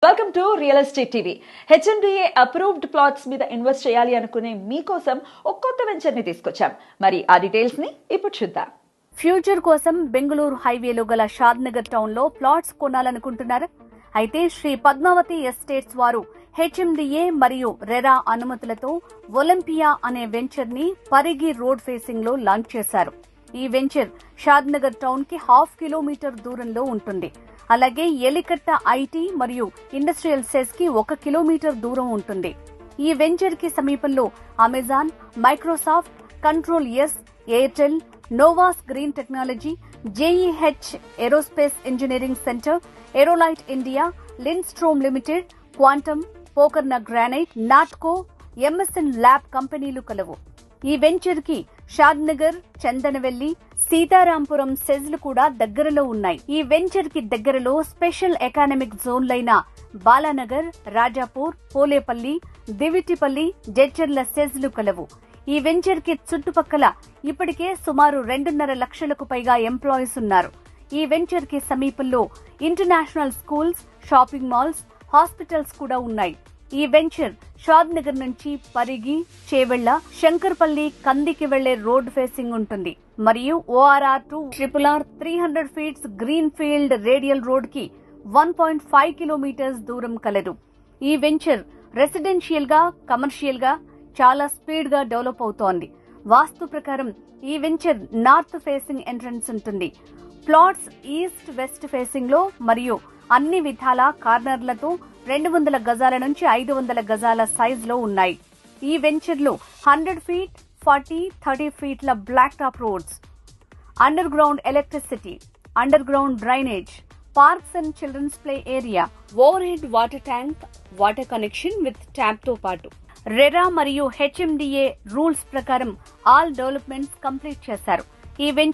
Welcome to real estate TV. HMDA approved plots మీద invest చేయాలి అనుకునే మీకోసం ఒక కొత్త వెంచర్ ని తీసుకొచ్చాం. మరి ఆ డీటెయిల్స్ ని ఇప్పుడు చూద్దాం. ఫ్యూచర్ కోసం బెంగళూరు హైవేలో గల షాద్నగర్ టౌన్ లో ప్లాట్స్ కొనాలనుకుంటున్నారా? అయితే శ్రీ పద్మావతి ఎస్టేట్స్ వారు హెచ్ఎండిఏ మరియు రెరా అనుమతులతో ఒలింపియా అనే వెంచర్ ని పరిగి రోడ్ ఫేసింగ్ లో లాంచ్ చేశారు. ఈ వెంచర్ షాద్నగర్ టౌన్ కి ½ కిలోమీటర్ దూరంలో ఉంటుంది. అలాగే ఎలికట్ట ఐటీ మరియు ఇండస్ట్రియల్ సెస్ కి 1 కిలోమీటర్ దూరం ఉంటుంది. ఈ వెంచర్ కి సమీపంలో Amazon, Microsoft, control S, Airtel, Novus green technology, JEH aerospace engineering centre, Aerolite India, Lindstrom limited, Quantum, Pokarna granite, Natco, MSN lab కంపెనీలు కలవు. ఈ వెంచర్ కి షాద్నగర్, చందనవెల్లి, సీతారాంపురం సెజ్లు కూడా దగ్గరలో ఉన్నాయి. ఈ వెంచర్ కి దగ్గరలో స్పెషల్ ఎకానమిక్ జోన్లైన బాలానగర్, రాజాపూర్, పోలేపల్లి, దివిటిపల్లి, జడ్చర్ల సెజ్లు కలవు. ఈ వెంచర్ కి చుట్టుపక్కల ఇప్పటికే సుమారు 2.5 లక్షలకు పైగా ఎంప్లాయీస్ ఉన్నారు. ఈ వెంచర్ కి సమీపంలో international schools, shopping malls, hospitals కూడా ఉన్నాయి. ఈ వెంచర్ షాద్నగర్ నుంచి పరిగి, చేవెళ్ల, శంకర్పల్లి, కందికి వెళ్లే రోడ్ ఫేసింగ్ ఉంటుంది. మరియు ORR to RRR 300 feets green field radial road కి 1.5 కిలోమీటర్స్ దూరం కలదు. ఈ వెంచర్ రెసిడెన్షియల్ గా, కమర్షియల్ గా చాలా స్పీడ్ గా డెవలప్ అవుతోంది. వాస్తు ప్రకారం ఈ వెంచర్ నార్త్ ఫేసింగ్ ఎంట్రన్స్ ఉంటుంది. ప్లాట్స్ ఈస్ట్ వెస్ట్ ఫేసింగ్ లో మరియు అన్ని విధాల కార్నర్లతో 200 గజాల నుంచి 500 గజాల సైజ్ లో ఉన్నాయి. ఈ వెంచర్ లో 100 ఫీట్, 40, 30 ఫీట్ల black top roads, underground electricity, underground drainage, parks and children's play area, overhead water tank, water connection with tap తో పాటు రెరా మరియు హెచ్ఎండిఏ రూల్స్ ప్రకారం ఆల్ డెవలప్మెంట్స్ కంప్లీట్ చేశారు. ఈ వెంచర్